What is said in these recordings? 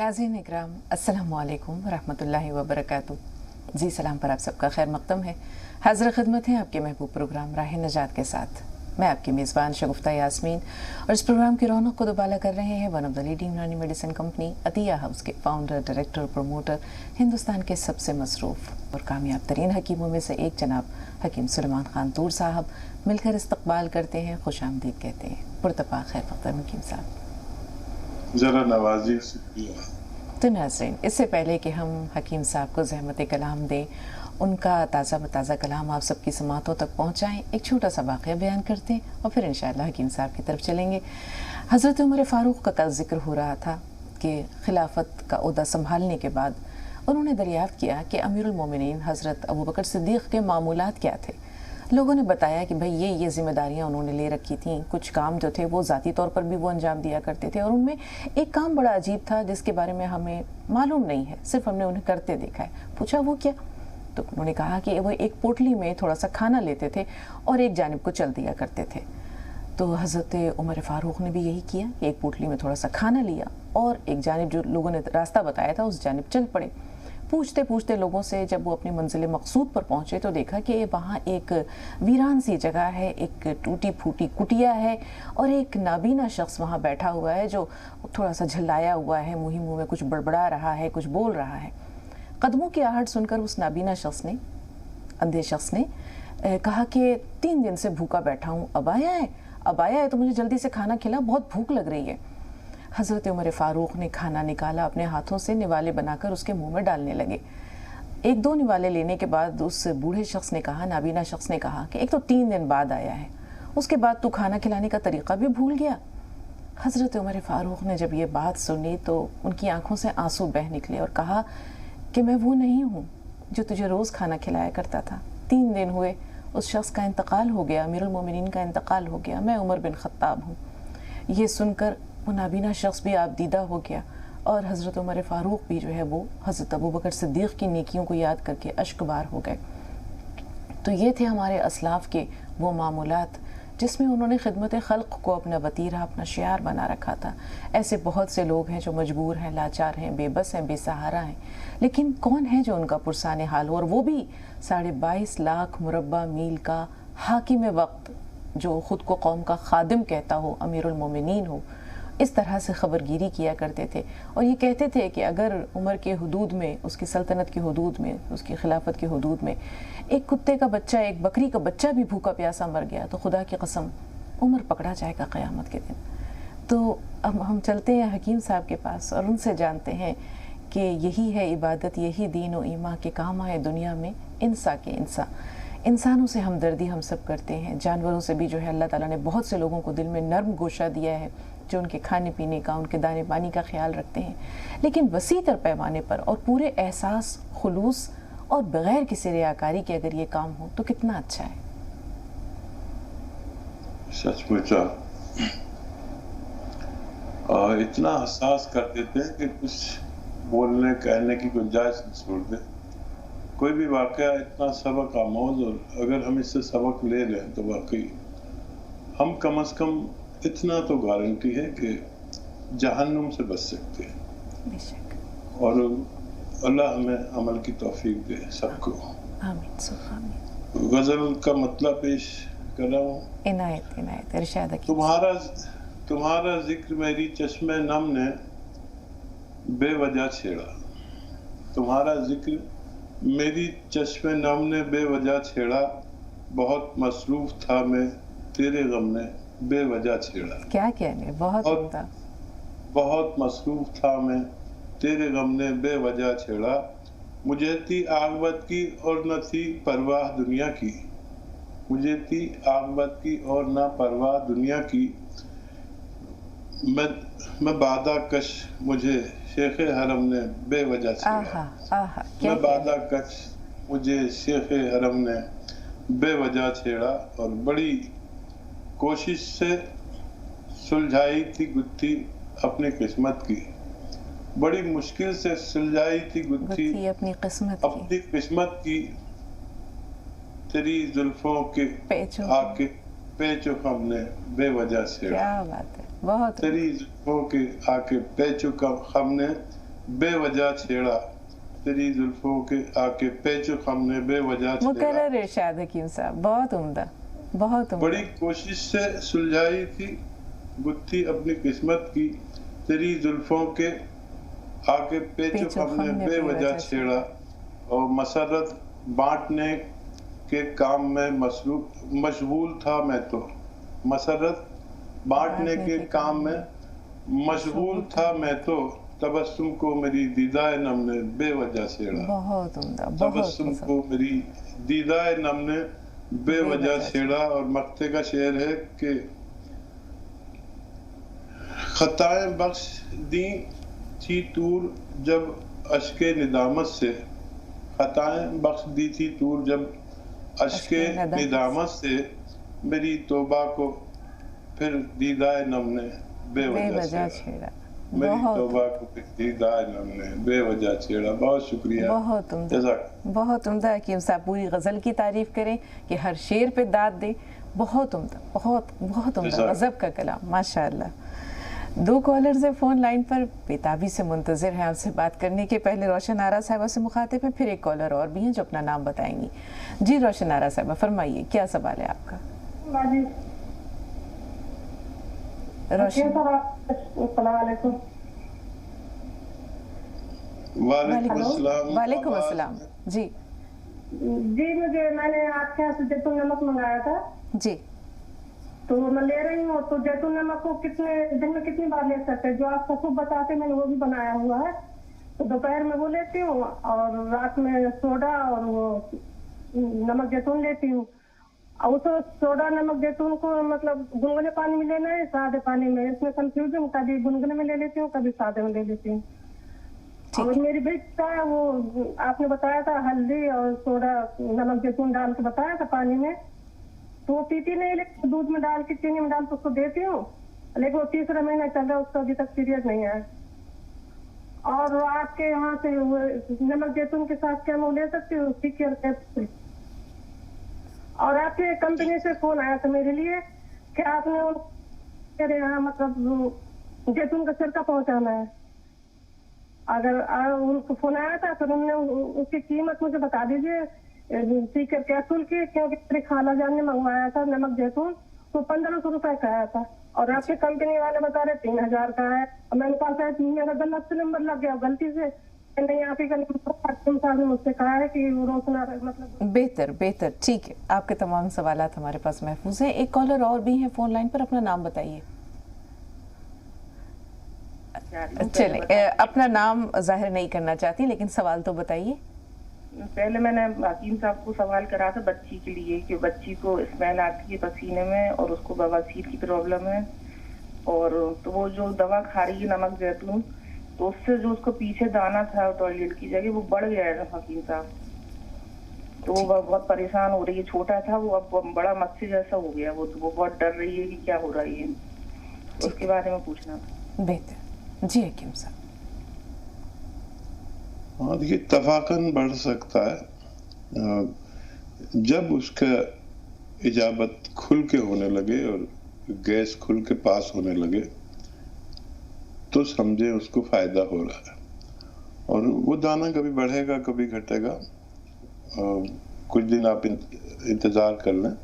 नाज़रीन इकराम, अस्सलामु अलैकुम रहमतुल्लाहि व बरकातुहू। जी सलाम पर आप सबका खैर मक़दम है। हाज़िर खिदमत है आपके महबूब प्रोग्राम राह नजात के साथ। मैं आपकी मेज़बान शगुफ्ता यास्मीन और इस प्रोग्राम की रौनक को दुबाला कर रहे हैं वन ऑफ द लीडिंग यूनानी मेडिसिन कंपनी अतिया हाउस के फाउंडर, डायरेक्टर, प्रमोटर, हिंदुस्तान के सबसे मसरूफ़ और कामयाब तरीन हकीमों में से एक जनाब हकीम सुलेमान खान तूर साहब। मिलकर इस्तकबाल करते हैं, खुश आमदीद कहते हैं। पुरतपा खैर मक़दम हकीम साहब। ज़रा नवाजी शुक्रिया। तो नाज़रीन, इससे पहले कि हम हकीम साहब को ज़हमत कलाम दें, उनका ताज़ा बताज़ा कलाम आप सबकी समातों तक पहुँचाएँ, एक छोटा सा वाक़या बयान करते हैं और फिर इंशाअल्लाह हकीम साहब की तरफ चलेंगे। हज़रत उमर फ़ारूक का कल ज़िक्र हो रहा था कि खिलाफत का ओहदा संभालने के बाद उन्होंने दरियाफ़्त किया कि अमीरुल मोमिनीन हज़रत अबू बकर सिद्दीक़ के मामूलात क्या थे। लोगों ने बताया कि भाई ये ज़िम्मेदारियां उन्होंने ले रखी थीं। कुछ काम जो थे वो ज़ाती तौर पर भी वो अंजाम दिया करते थे और उनमें एक काम बड़ा अजीब था जिसके बारे में हमें मालूम नहीं है, सिर्फ हमने उन्हें करते देखा है। पूछा वो क्या? तो उन्होंने कहा कि वो एक पोटली में थोड़ा सा खाना लेते थे और एक जानिब को चल दिया करते थे। तो हज़रत उमर फ़ारूक ने भी यही किया कि एक पोटली में थोड़ा सा खाना लिया और एक जानिब जो लोगों ने रास्ता बताया था उस जानिब चल पड़े। पूछते पूछते लोगों से जब वो अपनी मंजिल मकसूद पर पहुंचे तो देखा कि वहाँ एक वीरान सी जगह है, एक टूटी फूटी कुटिया है और एक नाबीना शख्स वहाँ बैठा हुआ है जो थोड़ा सा झल्लाया हुआ है, मुँह में कुछ बड़बड़ा रहा है, कुछ बोल रहा है। कदमों की आहट सुनकर उस नाबीना शख्स ने, अंधे शख्स ने कहा कि 3 दिन से भूखा बैठा हूँ, अब आया है तो मुझे जल्दी से खाना खिला, बहुत भूख लग रही है। हज़रत उमर फ़ारूक ने खाना निकाला, अपने हाथों से निवाले बनाकर उसके मुंह में डालने लगे। 1-2 निवाले लेने के बाद उस बूढ़े शख्स ने कहा, नाबीना शख्स ने कहा कि एक तो 3 दिन बाद आया है, उसके बाद तू खाना खिलाने का तरीक़ा भी भूल गया। हज़रत उमर फ़ारूक ने जब ये बात सुनी तो उनकी आंखों से आंसू बह निकले और कहा कि मैं वो नहीं हूँ जो तुझे रोज़ खाना खिलाया करता था। 3 दिन हुए, उस शख्स का इंतकाल हो गया, अमीरुल मोमिनीन का इंतकाल हो गया, मैं उमर बिन ख़त्ताब हूँ। ये सुनकर वो नाबीना शख्स भी आबदीदा हो गया और हज़रत उमर फ़ारूक भी जो है वो हज़रत अबू बकर सिद्दीक़ की नेकियों को याद करके अश्कबार हो गए। तो ये थे हमारे असलाफ़ के वो मामूलात जिसमें उन्होंने खिदमत खल्क़ को अपना वतीरा, अपना शियार बना रखा था। ऐसे बहुत से लोग हैं जो मजबूर हैं, लाचार हैं, बेबस हैं, बेसहारा हैं, लेकिन कौन है जो उनका पुरसान हाल हो, और वो भी 22.5 लाख मुरब्बा मील का हाकिम वक्त जो ख़ुद को कौम का खादिम कहता हो, अमीरुल मोमिनीन हो। इस तरह से ख़बरगिरी किया करते थे और ये कहते थे कि अगर उमर के हुदूद में, उसकी सल्तनत की हुदूद में, उसकी खिलाफत की हुदूद में एक कुत्ते का बच्चा, एक बकरी का बच्चा भी भूखा प्यासा मर गया तो खुदा की कसम उमर पकड़ा जाएगा क़यामत के दिन। तो अब हम चलते हैं हकीम साहब के पास और उनसे जानते हैं कि यही है इबादत, यही दीन व ईमान के काम आए दुनिया में इंसा के इंसा। इंसानों से हमदर्दी हम सब करते हैं, जानवरों से भी जो है अल्लाह ताला ने बहुत से लोगों को दिल में नर्म गोशा दिया है जो उनके खाने पीने का, उनके दाने पानी का ख्याल रखते हैं। लेकिन वसी तर पैमाने पर और पूरे एहसास, खुलूस और बग़ैर किसी रियाकारी के अगर ये काम हो तो कितना अच्छा है। सचमुच इतना एहसास कर देते हैं कि कुछ बोलने कहने की गुंजाइश नहीं छोड़ते। कोई भी वाक़या इतना सबक आमोज़, और अगर हम इससे सबक ले लें तो वाकई हम कम से कम इतना तो गारंटी है कि जहन्नुम से बच सकते हैं। और अल्लाह हमें अमल की तौफीक दे सबको। आमीन। गज़ल का मतलब पेश कर रहा हूँ। इनायत इनायत इरशाद। तुम्हारा जिक्र मेरी चश्मे नम ने बेवजह छेड़ा। तुम्हारा जिक्र मेरी चश्मे नम ने बेवजह छेड़ा, बहुत मसरूफ़ था मैं तेरे गम ने बेवजह छेड़ा। क्या कहने, बहुत मसरूफ़ था मैं तेरे गम ने बेवजह छेड़ा। मुझे थी आक़िबत की और न थी परवाह दुनिया की। मुझे थी आक़िबत की और न परवाह दुनिया की। मैं बादा कश मुझे शेख हरम ने बेवजह छेड़ा। मैं बादा कश मुझे शेख हरम ने बेवजह छेड़ा, और बड़ी कोशिश से सुलझाई थी गुत्थी अपनी किस्मत की। बड़ी मुश्किल से सुलझाई थी गुत्थी अपनी किस्मत की। तेरी जुल्फों के आके पेचो हमने बेवजह छेड़ा। क्या बात है, बहुत। तेरी जुल्फों के आके पेचो हमने बे वजह छेड़ा, तेरी जुल्फों के आके पेचो खम ने बे वजह छेड़ा। मुकर्रर इरशाद हकीम साहब, बहुत उम्दा, बहुत उम्दा। बड़ी कोशिश से सुलझाई थी गुत्थी अपनी किस्मत की, तेरी जुल्फों के आके पेचो खम ने बे वजह छेड़ा, और मसरत बांटने के काम में मशगूल था मैं तो, मसरत बांटने के काम में मशगूल था मैं तो, तबस्सुम को मेरी दीदाए नम ने बेवजह छेड़ा। बहुत उम्दा, तबस्सुम को मेरी दीदाए नम ने बेवजह छेड़ा। और मक्ते का शेर है कि खताएं बख्श दी थी तूर जब अश्के निदामत से, खताएं बख्श दी थी तूर जब अश्के निदामत से, मेरी तौबा को फिर दीदाए नम ने बेवजह छेड़ा, मेरी तौबा को फिर दीदाए नम ने बेवजह छेड़ा। बहुत शुक्रिया, बहुत उम्दा, बहुत उम्दा। हकीम साहब पूरी गज़ल की तारीफ करें कि हर शेर पे दाद दे, बहुत उम्दा, बहुत बहुत उम्दा, गज़ब का कलाम, माशाअल्लाह। दो कॉलर्स हैं फोन लाइन पर, बेताबी से मुंतज़िर हैं आपसे बात करने के। पहले रोशन आरा साहिबा से मुखातिब है, फिर एक कॉलर और भी हैं जो अपना नाम बताएंगी। जी रोशन आरा साहिबा, फरमाइए क्या सवाल है आपका? रोशन, वालेकुम अस्सलाम। जी जी, मैंने आपके यहाँ से जैतून नमक मंगाया था जी, तो मैं ले रही हूँ। तो जैतून नमक को कितने दिन में कितनी बार ले सकते हैं? जो आप सब बताते, मैंने वो भी बनाया हुआ है। तो दोपहर में वो लेती हूँ और रात में सोडा और वो नमक जैतून लेती हूँ। और उस सोडा नमक जैतून को मतलब गुनगुने पानी में लेना है, सादे पानी में? इसमें कंफ्यूजन, कभी गुनगुने में ले लेती हूँ, कभी सादे में ले लेती हूँ। और मेरी बेटा है, वो आपने बताया था हल्दी और सोडा नमक जैतून डाल के बताया था पानी में, तो वो पीती नहीं, लेकिन दूध में डाल के चीनी में डाल के उसको देती हूँ, लेकिन वो तीसरा महीना चल रहा है, उसका अभी तक पीरियड नहीं है। और आपके यहाँ से नमक जैतून के साथ क्या मैं ले सकती हूँ? कैप्सूल। और आपके कंपनी से फोन आया था मेरे लिए कि आपने मेरे यहाँ मतलब जैतून का सिरका पहुँचाना है। अगर उनको फोन आया था तो उन्होंने उसकी कीमत मुझे बता दीजिए सीकर कैप्सूल की, क्योंकि मेरी खाला जान ने मंगवाया था नमक जैतून, तो 1500 रुपए का आया था और आपकी कंपनी वाले बता रहे 3000 का है। और मैंने कहा मेरा गलत से नंबर लग गया गलती से, नहीं आप ही का नंबर मुझसे कहा है कि रोशना मतलब। बेहतर बेहतर, ठीक है, आपके तमाम सवालात हमारे पास महफूज हैं। एक कॉलर और भी है फोन लाइन पर, अपना नाम बताइए। चले, अपना नाम जाहिर नहीं करना चाहती, लेकिन सवाल तो बताइए। पहले मैंने हकीम साहब को सवाल करा था बच्ची के लिए कि बच्ची को स्मेल आती है पसीने में और उसको बवासीर की प्रॉब्लम है, और तो वो जो दवा खा रही है नमक जैतून, तो उससे जो उसको पीछे दाना था टॉयलेट की जगह वो बढ़ गया है हकीम साहब, तो वो बहुत परेशान हो रही है। छोटा था वो, अब बड़ा मच्छी जैसा हो गया वो, तो वो बहुत डर रही है कि क्या हो रही है, तो उसके बारे में पूछना था। बेहतर जी हकीम साहब। हाँ देखिए, तफाकन बढ़ सकता है जब उसका इजाबत खुल के होने लगे और गैस खुल के पास होने लगे, तो समझे उसको फायदा हो रहा है। और वो दाना कभी बढ़ेगा कभी घटेगा, कुछ दिन आप इंतजार कर लें,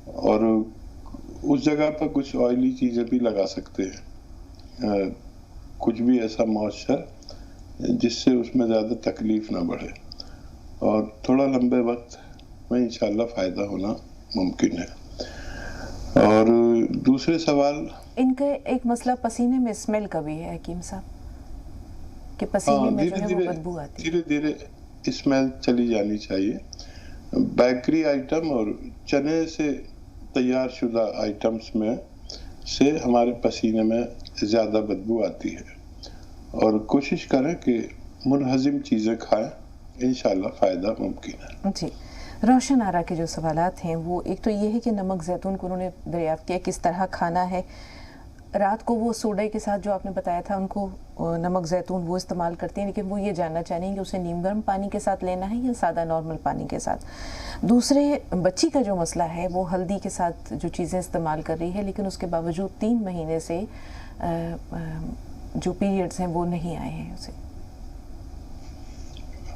और उस जगह पर कुछ ऑयली चीजें भी लगा सकते हैं, कुछ भी ऐसा मॉइस्चर जिससे उसमें ज़्यादा तकलीफ ना बढ़े, और थोड़ा लंबे वक्त में इंशाल्लाह फ़ायदा होना मुमकिन है। और दूसरे सवाल, इनका एक मसला पसीने में स्मेल का भी है हकीम साहब, कि पसीने में जो है वो बदबू आती है। धीरे धीरे स्मेल चली जानी चाहिए। बेकरी आइटम और चने से तैयार शुदा आइटम्स में से हमारे पसीने में ज़्यादा बदबू आती है, और कोशिश करें कि मुनहज़िम चीज़ें खाएं, इंशाल्लाह फ़ायदा मुमकिन है। जी, रोशन आरा के जो सवालात हैं वो एक तो ये है कि नमक जैतून को उन्होंने दरियाफ्त किया किस तरह खाना है। रात को वो सोडा के साथ जो आपने बताया था उनको नमक जैतून वो इस्तेमाल करती हैं, लेकिन वो ये जानना चाह रही हैं कि उसे नीम गर्म पानी के साथ लेना है या सादा नॉर्मल पानी के साथ। दूसरे, बच्ची का जो मसला है वो हल्दी के साथ जो चीज़ें इस्तेमाल कर रही है, लेकिन उसके बावजूद 3 महीने से जो पीरियड्स हैं वो नहीं आए हैं उसे।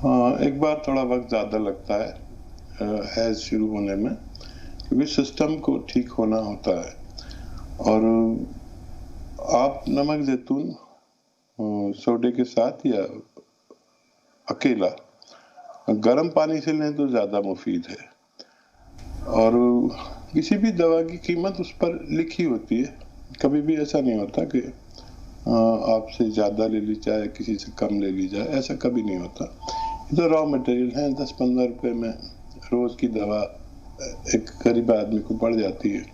हाँ, एक बार थोड़ा वक्त ज़्यादा लगता है हैज़ शुरू होने में, क्योंकि सिस्टम को ठीक होना होता है। और आप नमक जैतून सोडे के साथ या अकेला गर्म पानी से लें तो ज़्यादा मुफीद है। और किसी भी दवा की कीमत उस पर लिखी होती है, कभी भी ऐसा नहीं होता कि आपसे ज़्यादा ले ली जाए, किसी से कम ले ली जाए, ऐसा कभी नहीं होता। ये तो रॉ मटेरियल है, 10-15 रुपए में रोज़ की दवा एक गरीब आदमी को पड़ जाती है।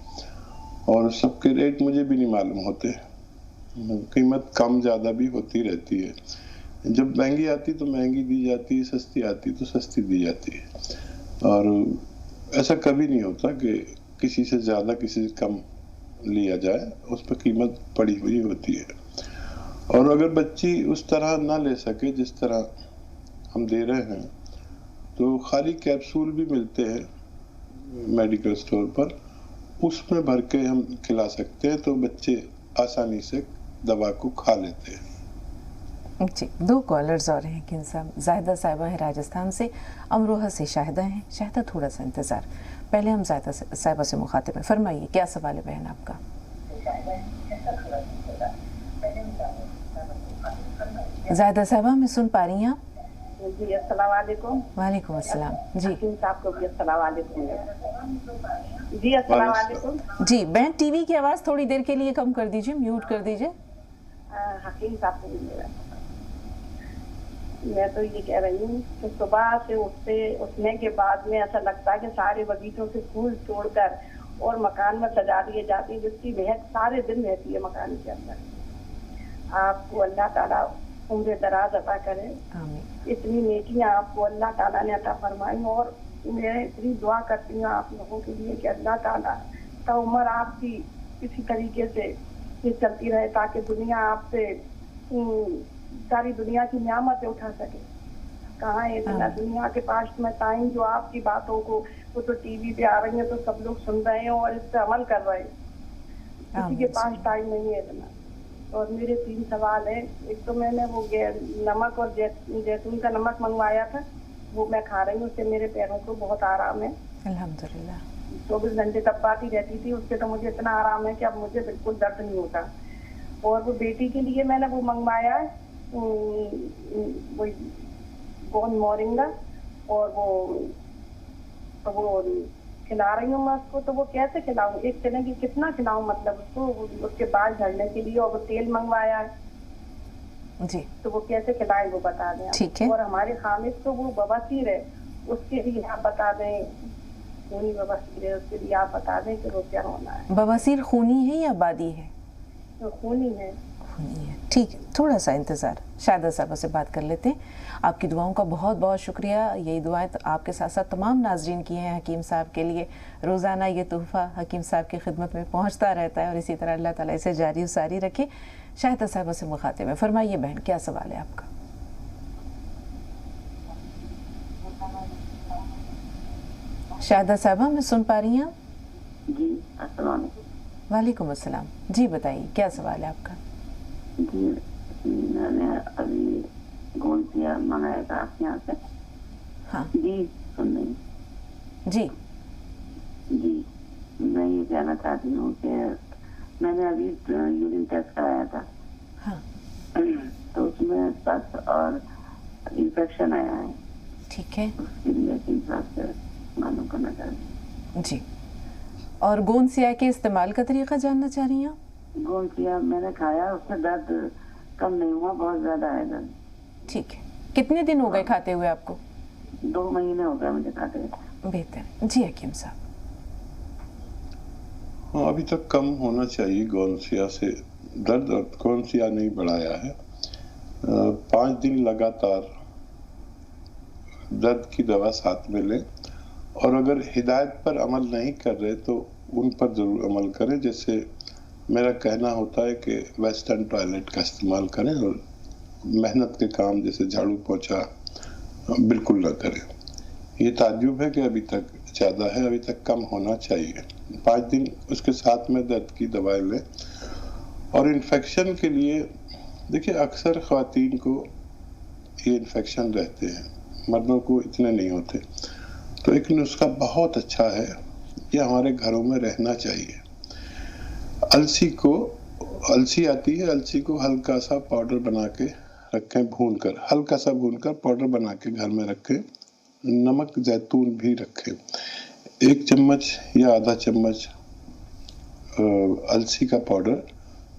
और सबके रेट मुझे भी नहीं मालूम होते, कीमत कम ज़्यादा भी होती रहती है। जब महंगी आती तो महंगी दी जाती है, सस्ती आती तो सस्ती दी जाती है। और ऐसा कभी नहीं होता कि किसी से ज़्यादा किसी से कम लिया जाए, उस पर कीमत पड़ी हुई होती है। और अगर बच्ची उस तरह ना ले सके जिस तरह हम दे रहे हैं, तो खाली कैप्सूल भी मिलते हैं मेडिकल स्टोर पर, उसमें भर के हम खिला सकते हैं, तो बच्चे आसानी से दवा को खा लेते हैं। जी, 2 कॉलर्स और हैं हकीम साहब। जाहिदा साहिबा है राजस्थान से, अमरोहा से शाहिदा हैं। शाहिदा, थोड़ा सा इंतज़ार, पहले हम जाहिदा साहिबा से मुखातिब हैं। फरमाइए, क्या सवाल है बहन आपका? जाहिदा साहिबा, मैं सुन पा रही हैं आप? जी, अस्सलाम वालेकुम। वालेकुम अस्सलाम। जी हकीम साहब को भी अस्सलाम वालेकुम। जी, अस्सलाम वालेकुम। जी बहन, टीवी की आवाज़ थोड़ी देर के लिए कम कर दीजिए, म्यूट कर दीजिए। हकीम साहब को भी मेरा, मैं तो ये कह रही हूँ कि सुबह से उठने के बाद में ऐसा लगता है कि सारे बगीचों से फूल तोड़कर और मकान में सजा दिए जाते हैं, जिसकी महक सारे दिन रहती है मकान के अंदर। आपको अल्लाह ताला उम्र दराज अता करे, इतनी नेकियां आपको अल्लाह ताला ने अता फरमाई। और मैं इतनी दुआ करती हूँ आप लोगों के लिए कि अल्लाह ताला का उम्र आपकी किसी तरीके से ये चलती रहे, ताकि दुनिया आपसे सारी दुनिया की नियामतें उठा सके। कहाँ है इतना दुनिया के पास में टाइम, जो आपकी बातों को वो तो टीवी पे आ रही है तो सब लोग सुन रहे हैं और इस पे अमल कर रहे हैं, किसी के पास टाइम नहीं है इतना। और मेरे 3 सवाल है। एक तो मैंने वो नमक और जैतून का नमक मंगवाया था, वो मैं खा रही हूँ, उससे मेरे पैरों को बहुत आराम है अल्हम्दुलिल्लाह। 24 घंटे तपाती रहती थी, उससे तो मुझे इतना आराम है कि अब मुझे बिल्कुल दर्द नहीं होता। और वो बेटी के लिए मैंने वो मंगवाया है, वो गोंद मोरिंगा, और वो खिला रही हूँ मैं उसको। तो वो कैसे खिलाऊं, एक चने की कितना खिलाऊं, मतलब उसको उसके बाल झड़ने के लिए। और वो तेल मंगवाया है जी, तो वो कैसे खिलाएं वो बता दें। ठीक है। और हमारे खामिद तो वो बवासीर है, उसके लिए आप बता दें, खूनी बवासीर है, उसके लिए आप बता दें कि वो क्या होना है। बवासीर खूनी है या बादी है? तो खूनी है। खूनी है, ठीक है, थोड़ा सा इंतज़ार। शाहिदा साहबा से बात कर लेते हैं। आपकी दुआओं का बहुत बहुत शुक्रिया। यही दुआएं तो आपके साथ साथ तमाम नाजरीन की हैं हकीम साहब के लिए। रोज़ाना ये तोहफ़ा हकीम साहब की खिदमत में पहुंचता रहता है और इसी तरह अल्लाह ताला इसे जारी व सारी रखे। शाहिदा साहबा से मुखातिब है। फरमाइए बहन, क्या सवाल है आपका? शाहिदा साहबा, मैं सुन पा रही हैं? जी, अस्सलाम वालेकुम अस्सलाम। जी बताइए, क्या सवाल है आपका? जी, मैंने अभी गोंदिया मंगाया था आपके यहाँ से। हाँ जी, सुन रही जी जी, मैं ये कहना चाहती हूँ कि मैंने अभी यूरिन टेस्ट कराया था। हाँ तो उसमें पस और इन्फेक्शन आया है। ठीक है उसके लिए हिसाब से मालूम करना चाहती हूँ। जी। और गोंद सिया के इस्तेमाल का तरीका जानना चाह रही हैं आप? गोंदिया मैंने खाया, उससे दर्द कम नहीं हुआ, बहुत ज्यादा है दर्द। ठीक है, कितने दिन हो गए खाते हुए आपको? 2 महीने हो गए मुझे खाते हुए। बेहतर। जी हकीम साहब। हाँ, अभी तक कम होना चाहिए गोंसिया से दर्द, और गोंसिया नहीं बढ़ाया है। 5 दिन लगातार दर्द की दवा साथ में लें, और अगर हिदायत पर अमल नहीं कर रहे तो उन पर ज़रूर अमल करें। जैसे मेरा कहना होता है कि वेस्टर्न टॉयलेट का इस्तेमाल करें, और मेहनत के काम जैसे झाड़ू पोछा बिल्कुल ना करें। ये ताज्जुब है कि अभी तक ज़्यादा है, अभी तक कम होना चाहिए। 5 दिन उसके साथ में दर्द की दवाएं लें। और इन्फेक्शन के लिए देखिए, अक्सर ख़वातीन को ये इन्फेक्शन रहते हैं, मर्दों को इतने नहीं होते। तो एक नुस्खा बहुत अच्छा है, ये हमारे घरों में रहना चाहिए। अलसी आती है, अलसी को हल्का सा पाउडर बना के रखें, भूनकर, हल्का सा भूनकर पाउडर बना के घर में रखें। नमक जैतून भी रखें, 1 चम्मच या आधा चम्मच अलसी का पाउडर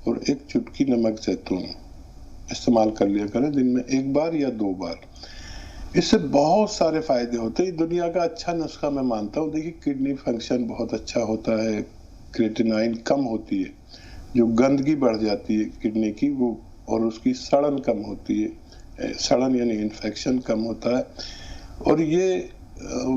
और 1 चुटकी नमक जैतून इस्तेमाल कर लिया करें दिन में 1 बार या 2 बार। इससे बहुत सारे फायदे होते हैं। दुनिया का अच्छा नुस्खा मैं मानता हूँ। देखिए, किडनी फंक्शन बहुत अच्छा होता है, क्रिएटिनाइन कम होती है, जो गंदगी बढ़ जाती है किडनी की वो, और उसकी सड़न कम होती है, सड़न यानी इन्फेक्शन कम होता है। और ये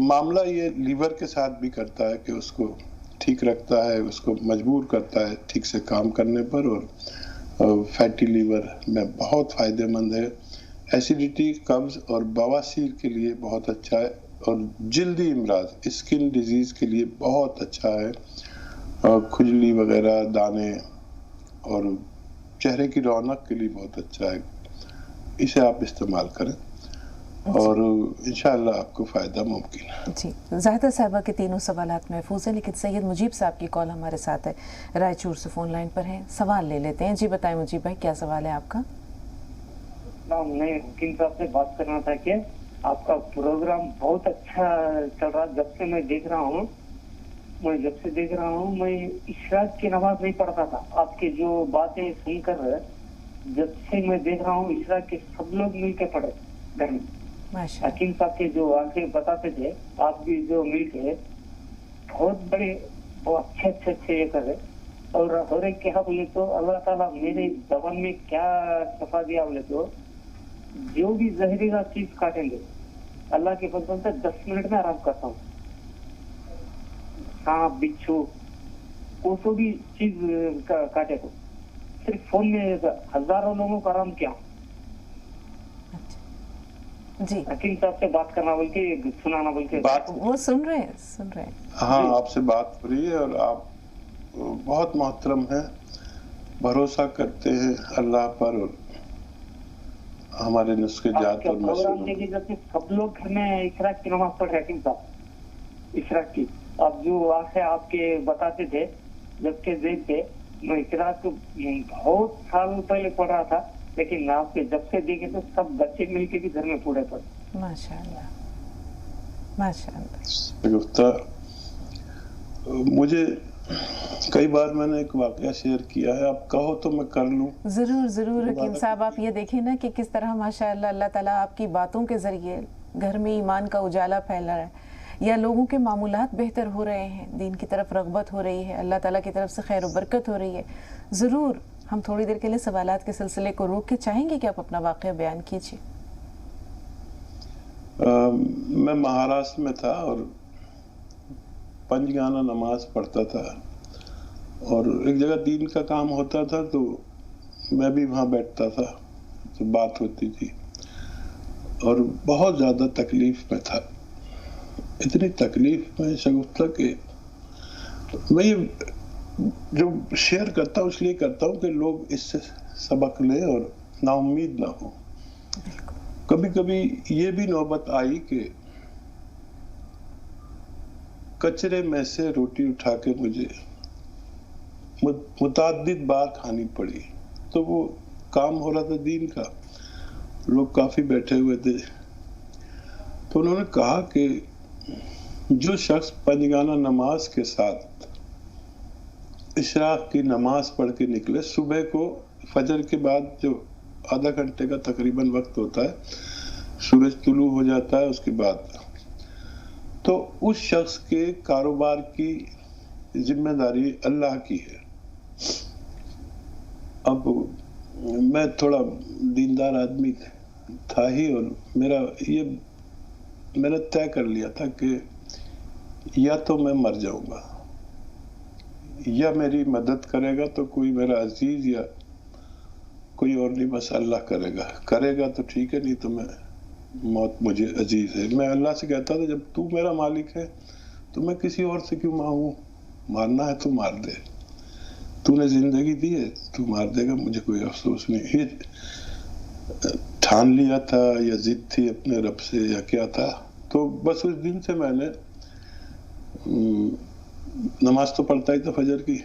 मामला ये लीवर के साथ भी करता है कि उसको ठीक रखता है, उसको मजबूर करता है ठीक से काम करने पर, और फैटी लीवर में बहुत फायदेमंद है। एसिडिटी, कब्ज और बवासीर के लिए बहुत अच्छा है, और जल्दी इमराज, स्किन डिजीज के लिए बहुत अच्छा है, और खुजली वगैरह, दाने और चेहरे की रौनक के लिए बहुत अच्छा है। इसे आप इस्तेमाल करें और इंशाअल्लाह आपको फ़ायदा मुमकिन है। जी, ज़ाहिदा साहिबा के तीनों सवालात महफूज हैं, लेकिन सैयद मुजीब साहब की कॉल हमारे साथ है, रायचूर से फ़ोन लाइन पर है। सवाल ले लेते हैं। जी बताएं मुजीब भाई, क्या सवाल है आपका? मैं हकीम साहब से बात करना था कि आपका प्रोग्राम बहुत अच्छा चल रहा है। जब से मैं देख रहा हूँ, मैं इशराक की नमाज नहीं पढ़ता था। आपके जो बातें सुनकर जब से मैं देख रहा हूँ, इशराक के सब लोग मिलके पढ़े घर में। हकीम साहब के जो आगे बताते थे, आप भी जो मिलके बहुत बड़े बहुत अच्छे ये कर रहे। और एक क्या बोले तो अल्लाह ताला मेरे जबान में क्या शफा दिया बोले तो, जो भी जहरीला चीज काटेंगे अल्लाह के फजल से 10 मिनट में आराम करता हूँ। सांप, बिच्छू, वो तो भी चीज काटे तो सिर्फ फोन में हजारों लोगों को आराम किया। जी, हकीम साहब से बात करना बोल के, सुनाना बोल के, वो सुन रहे हैं। हाँ, आपसे बात हो रही है और आप बहुत मोहतरम हैं, भरोसा करते हैं अल्लाह पर और हमारे नुस्खे जात और प्रोग्राम देखिए, जैसे सब लोग घर में इशराक की नमाज पढ़ रहे हैं। इशराक की अब जो आंखें आपके बताते थे, जबकि देखते मैं इशराक बहुत साल पहले पढ़ रहा था, लेकिन आपके जब से देखे तो सब बच्चे मिलके भी घर में पूरे पढ़े। माशाअल्लाह, माशाअल्लाह। मुझे कई बार मैंने एक वाकया शेयर किया है, आप कहो तो मैं कर लूं। जरूर जरूर हकीम साहब, आप ये देखें ना कि किस तरह माशाअल्लाह अल्लाह ताला आपकी बातों के जरिए घर में ईमान का उजाला फैला रहा है, या लोगों के मामूलात बेहतर हो रहे हैं, दीन की तरफ रगबत हो रही है, अल्लाह ताला की तरफ से खैर बरकत हो रही है। ज़रूर हम थोड़ी देर के लिए सवालात के सिलसिले को रोक के चाहेंगे कि आप अपना वाक़या बयान कीजिए। मैं महाराष्ट्र में था और पंजगाना नमाज पढ़ता था, और एक जगह दीन का काम होता था तो मैं भी वहाँ बैठता था, तो बात होती थी, और बहुत ज़्यादा तकलीफ में था। इतनी तकलीफ में शगुफ्ता के मैं ये जो शेयर करता हूँ इसलिए करता हूँ कि लोग इससे सबक लें और नाउम्मीद ना हो। कभी कभी ये भी नौबत आई कि कचरे में से रोटी उठा के मुझे मुताद्दिद बार खानी पड़ी। तो वो काम हो रहा था दीन का, लोग काफी बैठे हुए थे, तो उन्होंने कहा कि जो शख्स पंजगाना नमाज के साथ इशराक की नमाज पढ़ के निकले, सुबह को फजर के बाद जो आधा घंटे का तकरीबन वक्त होता है, सूरज तुलू हो जाता है उसके बाद, तो उस शख्स के कारोबार की जिम्मेदारी अल्लाह की है। अब मैं थोड़ा दीनदार आदमी था ही, और मैंने तय कर लिया था कि या तो मैं मर जाऊंगा या मेरी मदद करेगा तो कोई मेरा अजीज या कोई और नहीं, बस अल्लाह करेगा तो ठीक है, नहीं तो मैं मौत मुझे अजीज है। मैं अल्लाह से कहता था जब तू मेरा मालिक है तो मैं किसी और से क्यों मांगू, मारना है तो मार दे, तूने जिंदगी दी है तू मार देगा, मुझे कोई अफसोस नहीं। ये ठान लिया था या जिद थी अपने रब से या क्या था, तो बस उस दिन से मैंने नमाज तो पढ़ता ही था फजर की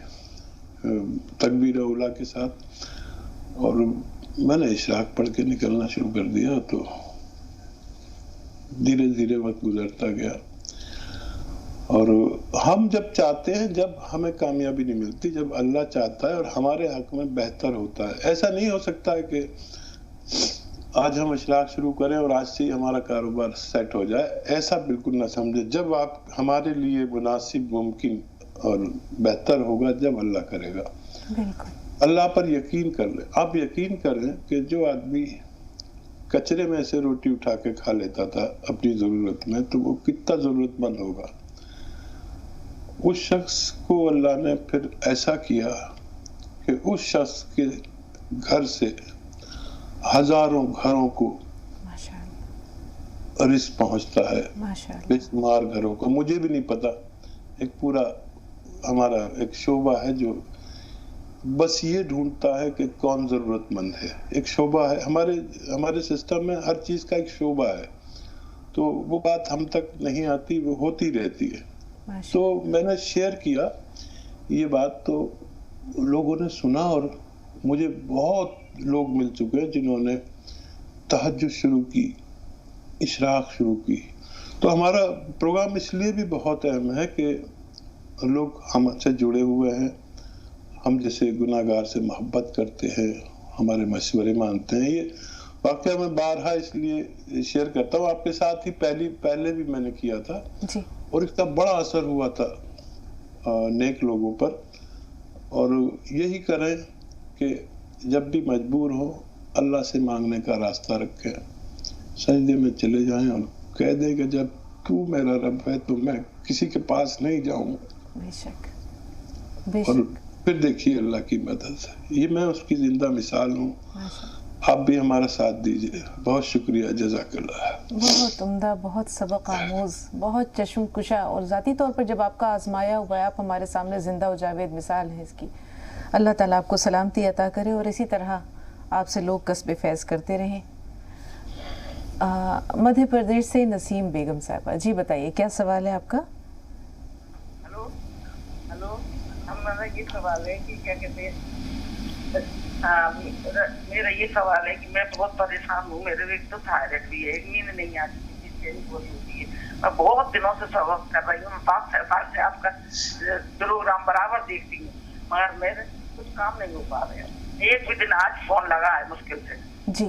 तकबीर उला के साथ, और मैंने इशराक पढ़ के निकलना शुरू कर दिया। तो धीरे धीरे वक्त गुजरता गया, और हम जब चाहते हैं, जब हमें कामयाबी नहीं मिलती, जब अल्लाह चाहता है और हमारे हक में बेहतर होता है। ऐसा नहीं हो सकता है कि आज हम इशराक शुरू करें और आज से ही हमारा कारोबार सेट हो जाए, ऐसा बिल्कुल ना समझे। जब आप हमारे लिए मुनासिब, मुमकिन और बेहतर होगा जब अल्लाह करेगा। अल्लाह पर यकीन कर ले। आप यकीन करें कि जो आदमी कचरे में से रोटी उठा के खा लेता था अपनी जरूरत में, तो वो कितना जरूरतमंद होगा। उस शख्स को अल्लाह ने फिर ऐसा किया कि उस शख्स के घर से हजारों घरों को रिस्क पहुंचता है, बेशुमार घरों को। मुझे भी नहीं पता, एक पूरा हमारा एक शोबा है जो बस ये ढूंढता है कि कौन जरूरतमंद है। एक शोबा है हमारे सिस्टम में, हर चीज का एक शोबा है। तो वो बात हम तक नहीं आती, वो होती रहती है। तो मैंने शेयर किया ये बात, तो लोगों ने सुना, और मुझे बहुत लोग मिल चुके हैं जिन्होंने तहज्जुद शुरू की, इशराक शुरू की। तो हमारा प्रोग्राम इसलिए भी बहुत अहम है कि लोग हमसे जुड़े हुए हैं, हम जैसे गुनाहगार से मोहब्बत करते हैं, हमारे मशवरे मानते हैं। ये वाकया मैं बारहा इसलिए शेयर करता हूँ आपके साथ ही, पहले भी मैंने किया था जी। और इसका बड़ा असर हुआ था नेक लोगों पर। और यही करें कि जब भी मजबूर हो अल्लाह से मांगने का रास्ता रखें, सजदे में चले जाएं और कह दें कि जब तू मेरा रब है तो मैं किसी के पास नहीं जाऊंगा। बेशक। और फिर देखिए अल्लाह की मदद है। ये मैं उसकी जिंदा मिसाल हूँ। आप भी हमारा साथ दीजिए। बहुत शुक्रिया, जज़ाकल्लाह। बहुत उम्दा, बहुत सबक आमूज, बहुत चश्म कुशा, और ज़ाती तौर पर जब आपका आजमाया हुआ है, आप हमारे सामने जिंदा व जावेद मिसाल है इसकी। अल्लाह ताला आपको सलामती अता करे और इसी तरह आपसे लोग कस्बे फैज़ करते रहें। मध्य प्रदेश से नसीम बेगम साहबा, जी बताइए क्या सवाल है आपका? हेलो, हमारा ये सवाल है कि क्या कहते हैं, मेरा ये सवाल है कि मैं बहुत परेशान हूँ। मेरे एक तो थायराइड भी है, नींद नहीं आती, बहुत होती है। मैं बहुत दिनों से सवाल कर रही हूँ, मैं 5-6 साल से आपका प्रोग्राम बराबर देखती हूँ, मगर मेरे कुछ काम नहीं हो पा रहे हैं। एक भी दिन आज फोन लगा है मुश्किल से। जी,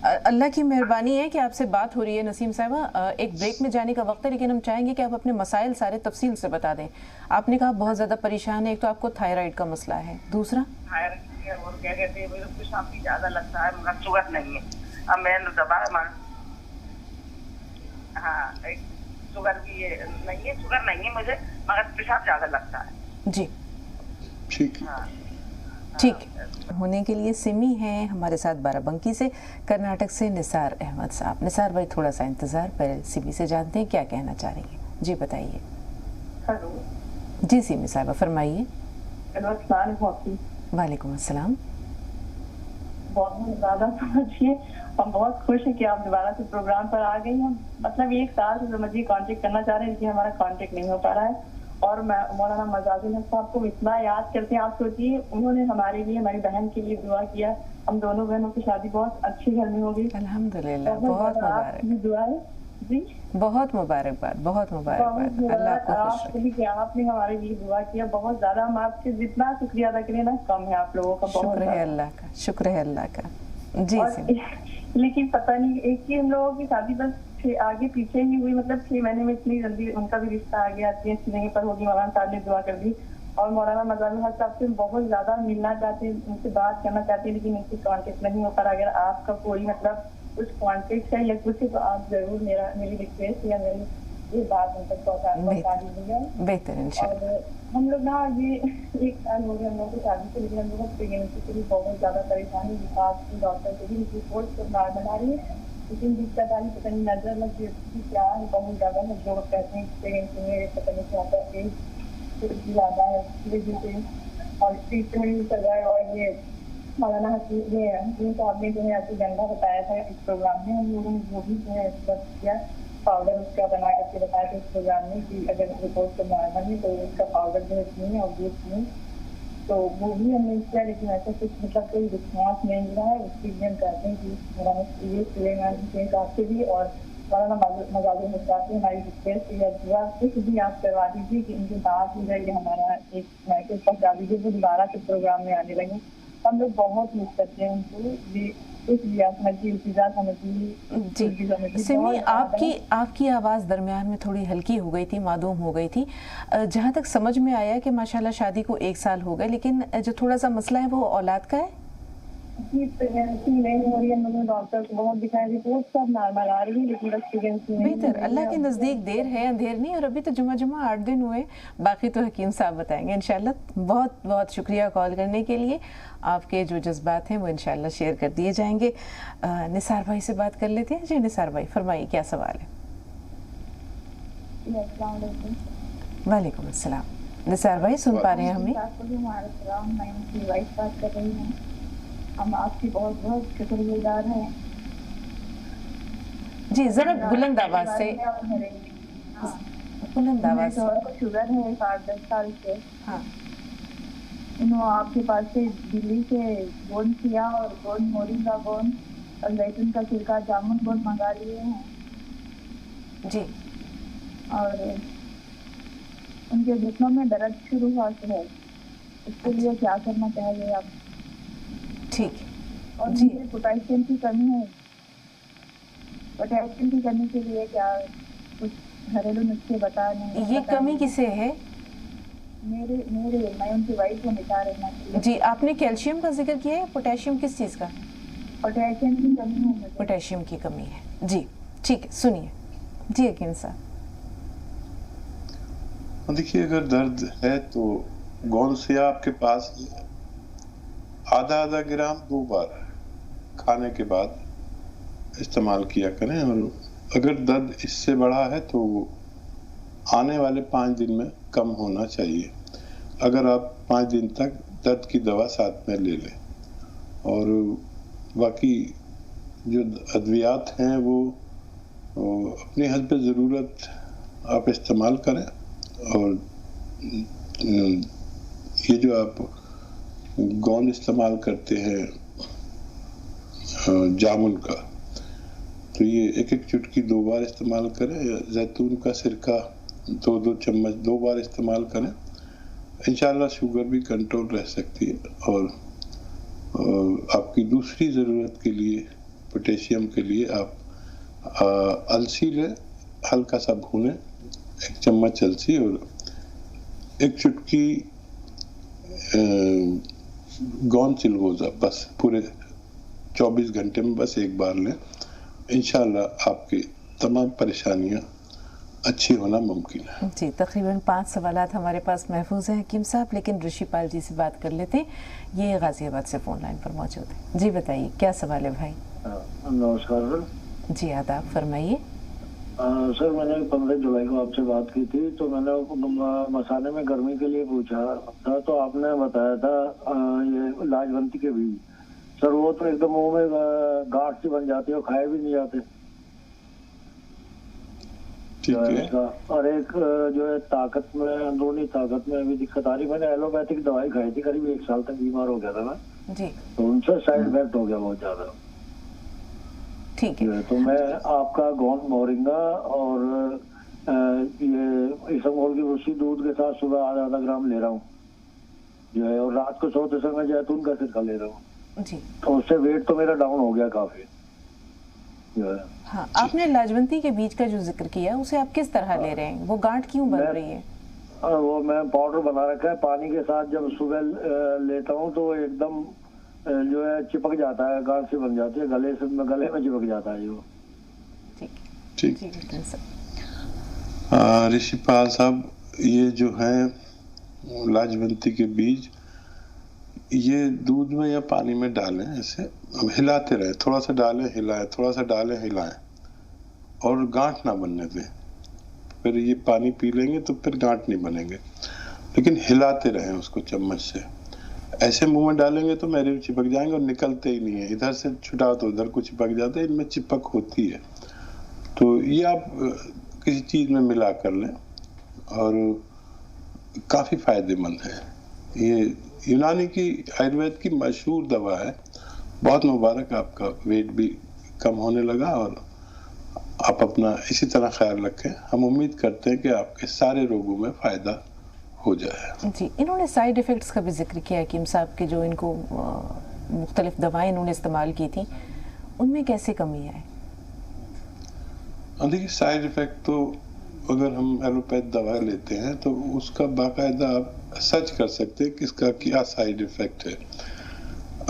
अल्लाह की मेहरबानी है कि आपसे बात हो रही है नसीम साहिबा। एक ब्रेक में जाने का वक्त है, लेकिन हम चाहेंगे कि आप अपने मसाइल सारे तफसील से बता दें। आपने कहा बहुत ज़्यादा परेशान है, एक तो आपको थायराइड का मसला है, दूसरा थायराइड और क्या कहते हैं, मेरे को पेशाब भी ज़्यादा लगता है, मगर शुगर नहीं है। अब मैंने दबाया, हाँ शुगर भी नहीं है, शुगर नहीं है मुझे, मगर पेशाब ज़्यादा लगता है। जी ठीक, ठीक होने के लिए सिमी हैं हमारे साथ बाराबंकी से, कर्नाटक से निसार अहमद साहब। निसार भाई थोड़ा सा इंतज़ार, पहले सिमी से जानते हैं क्या कहना चाह रही हैं। जी बताइए। हेलो जी सिमी साहबा फरमाइए। वालेकुम अस्सलाम। बहुत ज़्यादा समझिए, हम बहुत खुश हैं कि आप दोबारा से प्रोग्राम पर आ गई हैं। मतलब 1 साल से समझिए कांटेक्ट करना चाह रहे हैं, लेकिन हमारा कांटेक्ट नहीं हो पा रहा है। और मौलाना मजाजुल हक साहब को इतना याद करते हैं, आप सोचिए उन्होंने हमारे लिए, हमारी बहन के लिए दुआ किया। हम दोनों बहनों की शादी बहुत अच्छी घर में हो गई, अल्हम्दुलिल्लाह। बहुत मुबारक, दुआ है जी, बहुत मुबारकबाद, बहुत मुबारकबाद। अल्लाह आपको खुश रखे कि आपने हमारे लिए दुआ किया। बहुत ज्यादा हम आपसे जितना शुक्रिया अदा करें ना कम है आप लोगों का। शुक्र है अल्लाह का, शुक्र है अल्लाह का। जी लेकिन पता नहीं, एक ही हम लोगों की शादी बस आगे पीछे ही हुई, मतलब 6 महीने में इतनी जल्दी उनका भी रिश्ता आ गया, अच्छी जगह पर होगी। मौलाना साहब ने दुआ कर दी। और मौलाना मजाजुल हक साहब से बहुत ज्यादा मिलना चाहते हैं, उनसे बात करना चाहते हैं, लेकिन उनसे कांटेक्ट नहीं हो पा रहा। अगर आपका कोई मतलब कुछ कांटेक्ट है या कुछ, तो आप जरूर मेरी रिक्वेस्ट या मेरी ये बात उन तक पहुँचा दीजिएगा। बेहतर इंशाल्लाह। और हम लोग ना ये 1 साल हो गया हम लोग को शादी से, लेकिन हम लोग प्रेगनेंसी से भी बहुत ज्यादा परेशानी, विकास की डॉक्टर से भी रिपोर्ट तो नॉर्मल आ रही है, लेकिन दिक्कत आ रही, पता नहीं नजर लग क्या है, बहुत ज्यादा है। लोग कहते हैं प्रेगनेंसी में पता नहीं क्या होता है, ज्यादा है, और ट्रीटमेंट चल रहा है। और ये मौलाना हकीम साहब ने जो है आपको जंदा बताया था इस प्रोग्राम में, वो भी जो है किया पाउडर उसका बना करके बताया था इस प्रोग्राम में कि अगर रिपोर्ट तो नॉर्मल है तो उसका पाउडर जो है पीएं और दूध पीएं, तो वो भी हमने किया, लेकिन ऐसा कुछ मतलब कोई रिस्पॉन्स नहीं मिला है। उसके लिए हम कहते हैं कि मौलाना सुलेमान हुसैन साहब से भी और मौलाना मजाजुल मुस्ताक हमारी रिक्वेस्ट या दुआ कुछ भी आप करवा दीजिए कि इनकी बात हो जाए, हमारा एक मैसेज पहुँचा दीजिए, वो दोबारा के प्रोग्राम में आने लगे। हम लोग बहुत मिस करते हैं उनको, इसलिए आप समझिए। सिमी, आपकी आवाज़ दरमियान में थोड़ी हल्की हो गई थी, मादूम हो गई थी। जहाँ तक समझ में आया कि माशाल्लाह शादी को 1 साल हो गए, लेकिन जो थोड़ा सा मसला है वो औलाद का है। जी, प्रेगनेंसी नहीं हो रही है, मैंने डॉक्टर को बहुत दिखाया, रिपोर्ट सब नॉर्मल आ रही है, लेकिन प्रेगनेंसी नहीं। बेहतर, अल्लाह के नज़दीक देर है अंधेर नहीं, और अभी तो जुमा 8 दिन हुए, बाकी तो हकीम साहब बताएंगे इंशाल्लाह। बहुत बहुत शुक्रिया कॉल करने के लिए। आपके जो जज्बात हैं वो इंशाल्लाह शेयर कर दिए जाएंगे। निसार भाई से बात कर लेते हैं। जी निसार भाई, फरमाइए क्या सवाल है। वालेकुम अस्सलाम। निसार भाई सुन पा रहे हैं हमें? हम आपकी बहुत बहुत शुक्रगुजार हैं। जी जरा बुलंद आवाज से। बुलंद आवाज से। शुगर है 8-10 साल से। हाँ। इन्होंने आपके पास से दिल्ली से गोंद किया और गोंद मोरिंगा गोंद और जैतून का छिलका जामुन गोंद मंगा लिए हैं जी। और उनके घुटनों में दर्द शुरू हुआ है, इसके लिए क्या करना चाहिए आप? ठीक। और जी पोटेशियम की कमी है, पोटेशियम की कमी के लिए क्या कुछ घरेलू नुस्खे बता नहीं? ये कमी किसे है? मेरे मैं उनकी वाइफ को निकाल रहना चाहिए। जी, आपने कैल्शियम का जिक्र किया है, पोटेशियम किस चीज़ का? पोटेशियम की कमी है। पोटेशियम की कमी है जी। ठीक है, सुनिए जी हकीम साहब। देखिए, अगर दर्द है तो गोंद से आपके पास आधा ग्राम 2 बार खाने के बाद इस्तेमाल किया करें, और अगर दर्द इससे बढ़ा है तो वो आने वाले 5 दिन में कम होना चाहिए। अगर आप 5 दिन तक दर्द की दवा साथ में ले लें, और बाकी जो अद्वियात हैं वो अपनी हद पे ज़रूरत आप इस्तेमाल करें। और ये जो आप गोंद इस्तेमाल करते हैं जामुन का, तो ये 1 चुटकी 2 बार इस्तेमाल करें। जैतून का सिरका 2 चम्मच 2 बार इस्तेमाल करें। इंशाल्लाह शुगर भी कंट्रोल रह सकती है। और आपकी दूसरी ज़रूरत के लिए, पोटेशियम के लिए, आप अलसी लें, हल्का सा भूनें, 1 चम्मच अलसी और 1 चुटकी गोंद चिलगोज़ा, बस पूरे 24 घंटे में बस 1 बार लें। इंशाल्लाह आपकी तमाम परेशानियां अच्छी होना मुमकिन है। जी, तकरीबन 5 सवालात हमारे पास महफूज हैं हकीम साहब, लेकिन ऋषिपाल जी से बात कर लेते हैं। ये गाजियाबाद से फ़ोन लाइन पर मौजूद है। जी बताइए क्या सवाल है भाई? नमस्कार जी आदाब, फरमाइए। सर, मैंने 15 जुलाई को आपसे बात की थी, तो मैंने मसाले में गर्मी के लिए पूछा था, तो आपने बताया था ये लाजवंती के बीज। सर वो तो एकदम मुंह में गांठ सी बन जाती है, खाए भी नहीं जाते। ठीक है। और एक जो है ताकत में, अंदरूनी ताकत में भी दिक्कत आ रही। मैंने एलोपैथिक दवाई खाई थी, करीब 1 साल तक बीमार हो गया था मैं जी, तो उनसे साइड इफेक्ट हो गया बहुत ज्यादा। ठीक है। तो मैं आपका गोंद मोरिंगा और ये इसबगोल की भूसी दूध के साथ सुबह आधा ग्राम ले रहा हूँ जो है, और रात को सोते समय जैतून का सिरका ले रहा हूँ जी। तो उससे वेट तो मेरा डाउन हो गया काफी जो है। हाँ, आपने लाजवंती के बीज का जो जिक्र किया उसे आप किस तरह ले रहे हैं? वो गांठ क्यों बन रही है? वो मैं पाउडर बना रखा है, पानी के साथ जब सुबह लेता हूँ तो एकदम जो है चिपक जाता है, गांठ से बन जाती है, गले में चिपक जाता है वो। ठीक। ऋषिपाल साहब, ये जो है लाजवंती के बीज, ये दूध में या पानी में डालें, ऐसे हिलाते रहे, थोड़ा सा डालें हिलाएं, थोड़ा सा डालें हिलाएं, और गांठ ना बनने दें। फिर ये पानी पी लेंगे तो फिर गांठ नहीं बनेंगे, लेकिन हिलाते रहें उसको चम्मच से। ऐसे मुंह में डालेंगे तो मेरे भी चिपक जाएंगे और निकलते ही नहीं है, इधर से छुटाओ तो उधर को चिपक जाते हैं, इनमें चिपक होती है। तो ये आप किसी चीज में मिला कर लें और काफी फायदेमंद है। ये यूनानी की आयुर्वेद की मशहूर दवा है, बहुत मुबारक, आपका वेट भी कम होने लगा और आप अपना इसी तरह ख्याल रखें। हम उम्मीद करते हैं कि आपके सारे रोगों में फायदा हो जाए। जी, इन्होंने साइड इफ़ेक्ट्स का भी जिक्र किया हकीम साहब के, जो इनको मुख्तलिफ दवाएं इन्होंने इस्तेमाल की थी, उनमें कैसे कमी आए? देखिए, साइड इफ़ेक्ट तो अगर हम एलोपैथ दवा लेते हैं तो उसका बाकायदा आप सर्च कर सकते हैं कि इसका क्या साइड इफ़ेक्ट है।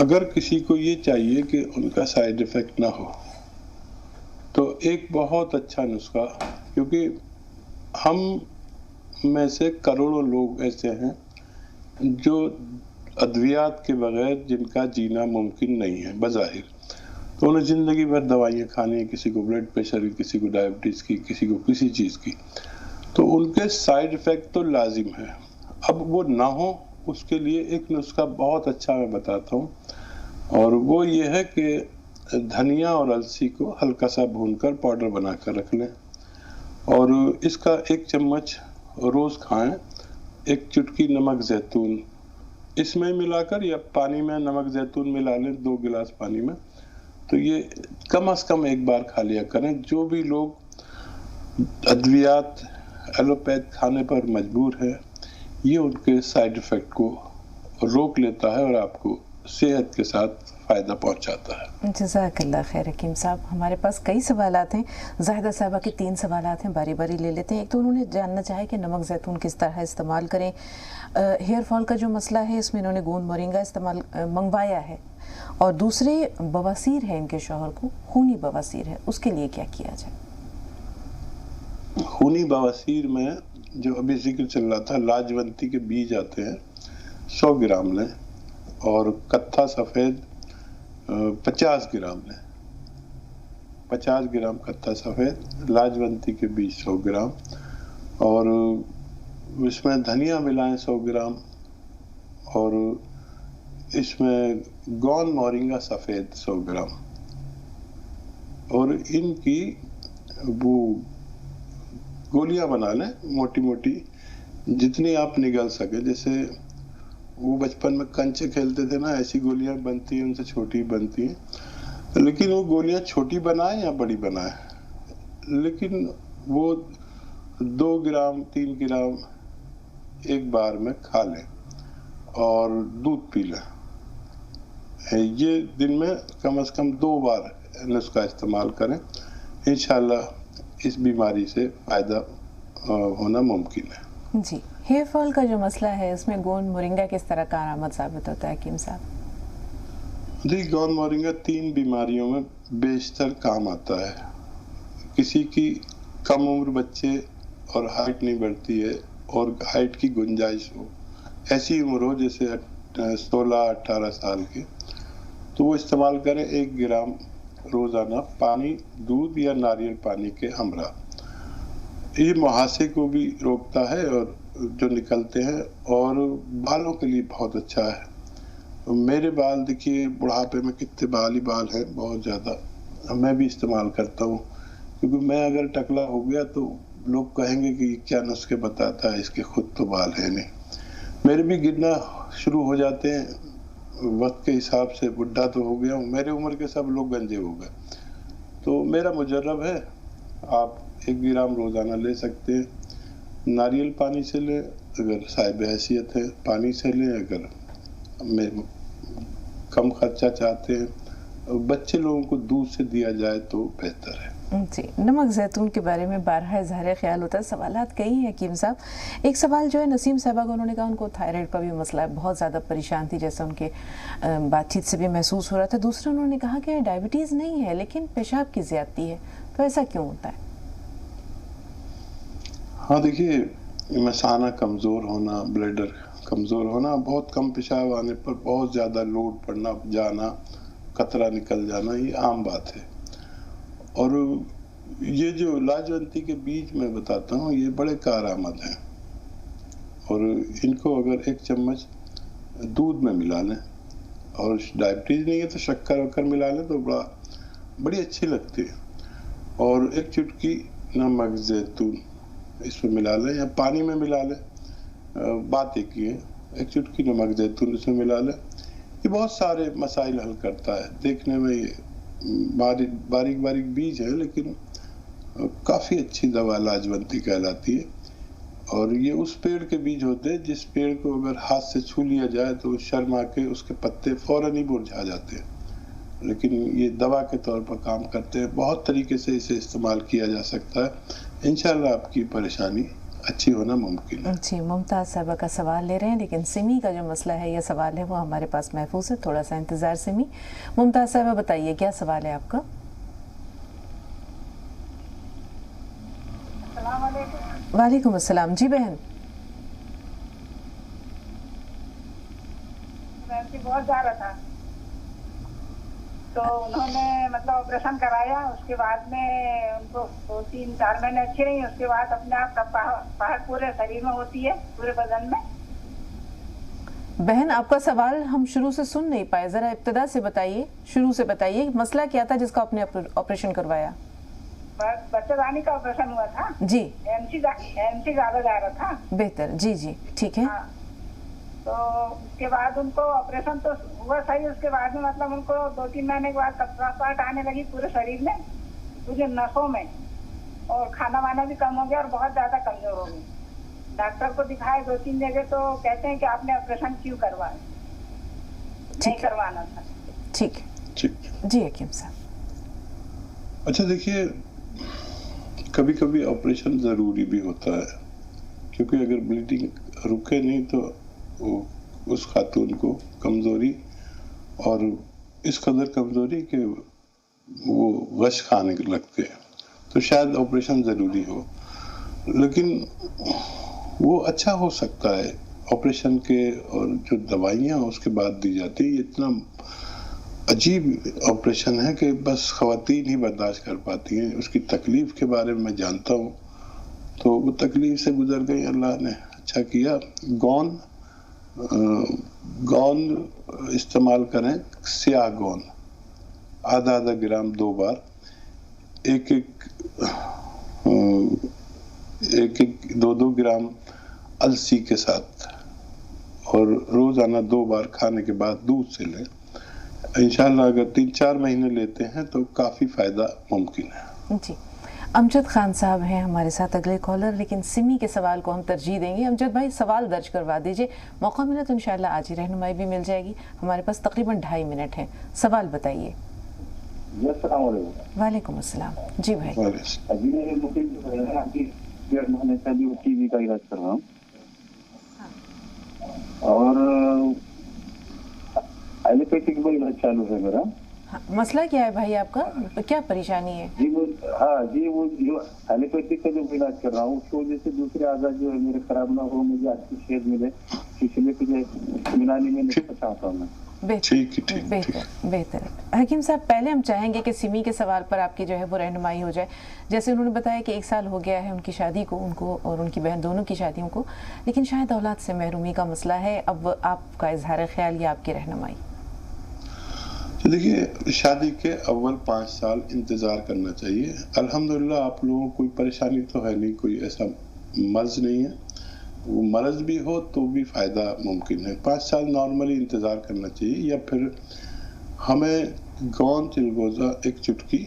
अगर किसी को ये चाहिए कि उनका साइड इफ़ेक्ट ना हो तो एक बहुत अच्छा नुस्खा, क्योंकि हम में से करोड़ों लोग ऐसे हैं जो अद्वियात के बगैर जिनका जीना मुमकिन नहीं है बज़ाहिर, तो उन्हें ज़िंदगी भर दवाइयाँ खानी है, किसी को ब्लड प्रेशर की, किसी को डायबिटीज़ की, किसी को किसी चीज़ की, तो उनके साइड इफ़ेक्ट तो लाजिम है। अब वो ना हो उसके लिए एक नुस्खा बहुत अच्छा मैं बताता हूँ, और वो ये है कि धनिया और अलसी को हल्का सा भूनकर पाउडर बना कर रख लें और इसका 1 चम्मच रोज़ खाएं। 1 चुटकी नमक जैतून इसमें मिलाकर, या पानी में नमक जैतून मिला लें 2 गिलास पानी में, तो ये कम से कम 1 बार खा लिया करें। जो भी लोग अद्वियात एलोपैथ खाने पर मजबूर है, ये उनके साइड इफ़ेक्ट को रोक लेता है और आपको सेहत के साथ फ़ायदा पहुंचाता है। जज़ाकल्लाह खैर हकीम साहब। हमारे पास कई सवालात हैं, ज़ाहिदा साहबा के 3 सवालात हैं, बारी बारी ले लेते हैं। एक तो उन्होंने जानना चाहे कि नमक जैतून किस तरह इस्तेमाल करें। हेयर फॉल का जो मसला है, इसमें इन्होंने गोंद मोरिंगा इस्तेमाल मंगवाया है, और दूसरे बवासीर है इनके शौहर को, खूनी बवासीर है, उसके लिए क्या किया जाए? खूनी बवासीर में जो अभी जिक्र चल रहा था, लाजवंती के बीज आते हैं, 100 ग्राम लें, और कत्था सफ़ेद 50 ग्राम लें। 50 ग्राम कत्था सफ़ेद, लाजवंती के बीज 100 ग्राम, और इसमें धनिया मिलाएं 100 ग्राम, और इसमें गोंद मोरिंगा सफ़ेद 100 ग्राम, और इनकी वो गोलियां बना लें मोटी मोटी, जितनी आप निगल सके। जैसे वो बचपन में कंचे खेलते थे ना, ऐसी गोलियां बनती हैं, उनसे छोटी बनती हैं, लेकिन वो गोलियां छोटी बनाए या बड़ी बनाए, लेकिन वो 2 ग्राम 3 ग्राम एक बार में खा लें और दूध पी लें। ये दिन में कम से कम 2 बार नुस्खा इस्तेमाल करें, इंशाल्लाह इस बीमारी से फायदा होना मुमकिन है। जी, हेयर फॉल का जो मसला है, इसमें गोंद मोरिंगा किस तरह कारआमद साबित होता है हकीम साहब? जी, गोंद मोरिंगा 3 बीमारियों में बेशतर काम आता है। किसी की कम उम्र बच्चे और हाइट नहीं बढ़ती है, और हाइट की गुंजाइश हो, ऐसी उम्र हो जैसे 16-18 साल के, तो वो इस्तेमाल करें 1 ग्राम रोज़ाना पानी, दूध या नारियल पानी के हमरा। ये मुहासे को भी रोकता है और जो निकलते हैं, और बालों के लिए बहुत अच्छा है। मेरे बाल देखिए, बुढ़ापे में कितने बाल ही बाल हैं, बहुत ज़्यादा। मैं भी इस्तेमाल करता हूँ, क्योंकि मैं अगर टकला हो गया तो लोग कहेंगे कि क्या नुस्खे बताता है, इसके खुद तो बाल है नहीं। मेरे भी गिरना शुरू हो जाते हैं वक्त के हिसाब से, बुढ़ा तो हो गया हूँ, मेरे उम्र के सब लोग गंजे हो गए। तो मेरा मुजर्रब है, आप 1 ग्राम रोज़ाना ले सकते हैं। नारियल पानी से लें अगर साहिब हैसियत है, पानी से लें अगर में कम खर्चा चाहते हैं। बच्चे लोगों को दूध से दिया जाए तो बेहतर है। जी, नमक जैतून के बारे में बारहा इज़हार ख्याल होता है, सवालात कई हैं हकीम साहब। एक सवाल जो है नसीम साहबा को, उन्होंने कहा उनको थायराइड का भी मसला है, बहुत ज़्यादा परेशान थी, जैसे उनके बातचीत से भी महसूस हो रहा था। दूसरा उन्होंने कहा कि डायबिटीज़ नहीं है लेकिन पेशाब की ज़्यादती है, तो ऐसा क्यों होता है? हाँ देखिए, मसाना कमज़ोर होना, ब्लैडर कमज़ोर होना, बहुत कम पेशाब आने पर बहुत ज़्यादा लोड पड़ना, जाना, कतरा निकल जाना, ये आम बात है। और ये जो लाजवंती के बीज मैं बताता हूँ, ये बड़े कारआमद हैं, और इनको अगर 1 चम्मच दूध में मिला लें, और डायबिटीज नहीं है तो शक्कर वक्कर मिला लें तो बड़ी अच्छी लगती है। और एक चुटकी नमक जैतून इसमें मिला लें या पानी में मिला लें, बात एक ही है। एक चुटकी नमक जैतून इसमें मिला लें। ये बहुत सारे मसाइल हल करता है। देखने में ये बारीक बारीक बीज है, लेकिन काफ़ी अच्छी दवा लाजवंती कहलाती है। और ये उस पेड़ के बीज होते हैं जिस पेड़ को अगर हाथ से छू लिया जाए तो शर्मा के उसके पत्ते फौरन ही मुरझा जाते हैं, लेकिन ये दवा के तौर पर काम करते हैं। बहुत तरीके से इसे इस्तेमाल किया जा सकता है। इंशाल्लाह आपकी परेशानी अच्छी होना मुमकिन है। जी, मुमताज़ साहबा का सवाल ले रहे हैं, लेकिन सिमी का जो मसला है या सवाल है वो हमारे पास महफूज है। थोड़ा सा इंतज़ार सिमी। मुमताज़ साहबा बताइए क्या सवाल है आपका? वालेकुम अस्सलाम। जी बहन। बहुत जा रहा था तो उन्होंने मतलब ऑपरेशन कराया, उसके बाद में उनको 2-3-4 महीने अच्छी रही, उसके बाद अपने आप कपाहट पूरे शरीर में होती है, पूरे बदन में। बहन आपका सवाल हम शुरू से सुन नहीं पाए, जरा इब्तिदा से बताइए, शुरू से बताइए मसला क्या था जिसका आपने ऑपरेशन करवाया? बच्चेदानी का ऑपरेशन हुआ था जी। एमसी ज्यादा जा रहा था। बेहतर, जी जी ठीक है। तो उसके बाद उनको ऑपरेशन तो हुआ सही, उसके बाद में मतलब उनको 2-3 महीने के बाद कपड़ाहट आने लगी पूरे शरीर में, पूरे नसों में, और खाना वाना भी कम हो गया और बहुत ज्यादा कमजोर हो गई। डॉक्टर को दिखाए 2-3 जगह तो कहते हैं कि आपने ऑपरेशन क्यों करवाया, नहीं करवाना था। ठीक जी हकीम साहब। अच्छा देखिए, कभी कभी ऑपरेशन ज़रूरी भी होता है, क्योंकि अगर ब्लीडिंग रुके नहीं तो उस खातून को कमज़ोरी, और इस कदर कमज़ोरी कि वो गश खाने लगते हैं, तो शायद ऑपरेशन ज़रूरी हो। लेकिन वो अच्छा हो सकता है ऑपरेशन के, और जो दवाइयाँ उसके बाद दी जाती है, इतना अजीब ऑपरेशन है कि बस ख़वातीन ही बर्दाश्त कर पाती हैं। उसकी तकलीफ़ के बारे में मैं जानता हूँ, तो वो तकलीफ़ से गुजर गई, अल्लाह ने अच्छा किया। गौन इस्तेमाल करें, स्याह गौन आधा ग्राम 2 बार, एक 2 ग्राम अलसी के साथ, और रोज़ाना 2 बार खाने के बाद दूध से लें। इंशाल्लाह अगर 3-4 महीने लेते हैं तो काफ़ी फ़ायदा मुमकिन है। जी, अमजद खान साहब हैं हमारे साथ अगले कॉलर, लेकिन सिमी के सवाल को हम तरजीह देंगे। अमजद भाई सवाल दर्ज करवा दीजिए, मौका मिला तो इंशाल्लाह आज ही रहनुमाई भी मिल जाएगी। हमारे पास तकरीबन 2.5 मिनट है, सवाल बताइए। वालेकुम अस्सलाम। जी भाई। अभी टीबी का इलाज कर रहा हूँ, और एलोपैथिक में इलाज चालू है मेरा। हाँ, मसला क्या है भाई आपका, क्या परेशानी है? जी वो जो एलोपैथिक का जो इलाज कर रहा हूँ उसकी वजह से दूसरे आज़ाद जो है मेरे खराब ना हो, मुझे अच्छी सेहत मिले, इसलिए कुछ यूनानी में नहीं चाहता हूँ मैं। बेहतर। हकीम साहब, पहले हम चाहेंगे कि सिमी के सवाल पर आपकी जो है वो रहनुमाई हो जाए। जैसे उन्होंने बताया कि 1 साल हो गया है उनकी शादी को, उनको और उनकी बहन दोनों की शादियों को, लेकिन शायद औलाद से महरूमी का मसला है। अब आपका इजहार ख्याल या आपकी रहनुमाई? तो देखिए, शादी के अव्वल 5 साल इंतज़ार करना चाहिए। अल्हम्दुलिल्लाह आप लोगों को कोई परेशानी तो है नहीं, कोई ऐसा मर्ज़ नहीं है। वो मर्ज़ भी हो तो भी फ़ायदा मुमकिन है। 5 साल नॉर्मली इंतज़ार करना चाहिए। या फिर हमें गौन चिलगोज़ा 1 चुटकी,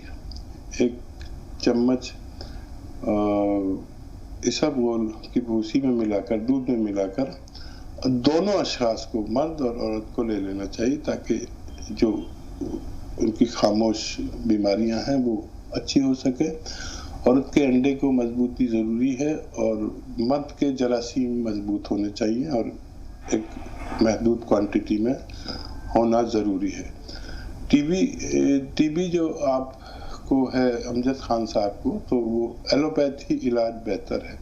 1 चम्मच इसबगोल की भूसी में मिलाकर, दूध में मिलाकर, दोनों अशख़ास को, मर्द और औरत को ले लेना चाहिए, ताकि जो उनकी खामोश बीमारियां हैं वो अच्छी हो सके। औरत के अंडे को मजबूती ज़रूरी है, और मर्द के जरासीम मजबूत होने चाहिए, और एक महदूद क्वांटिटी में होना ज़रूरी है। टीबी जो आपको है अमजद खान साहब को, तो वो एलोपैथी इलाज बेहतर है,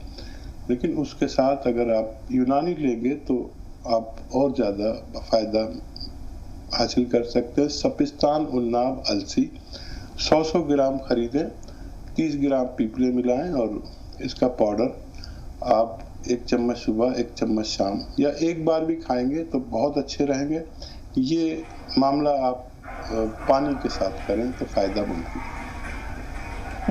लेकिन उसके साथ अगर आप यूनानी लेंगे तो आप और ज़्यादा फ़ायदा हासिल कर सकते हैं। सपिस्तान उन्नाब अलसी 100 ग्राम खरीदें, 30 ग्राम पीपले मिलाएं, और इसका पाउडर आप 1 चम्मच सुबह 1 चम्मच शाम, या एक बार भी खाएंगे तो बहुत अच्छे रहेंगे। ये मामला आप पानी के साथ करें तो फ़ायदा मिलेगा।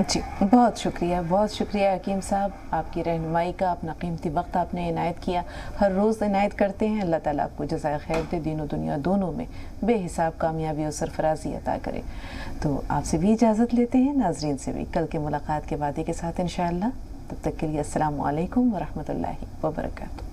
जी, बहुत शुक्रिया हकीम साहब, आपकी रहनुमाई का, अपना कीमती वक्त आपने इनायत किया, हर रोज़ इनायत करते हैं। अल्लाह ताला आपको जज़ाए खैर दे, दीन और दुनिया दोनों में बेहिसाब कामयाबी और सरफराजी अता करे। तो आपसे भी इजाज़त लेते हैं, नाजरीन से भी कल के मुलाकात के वादे के साथ इंशाअल्लाह। तब तक के लिए अस्सलामु अलैकुम व रहमतुल्लाहि व बरकातुहू।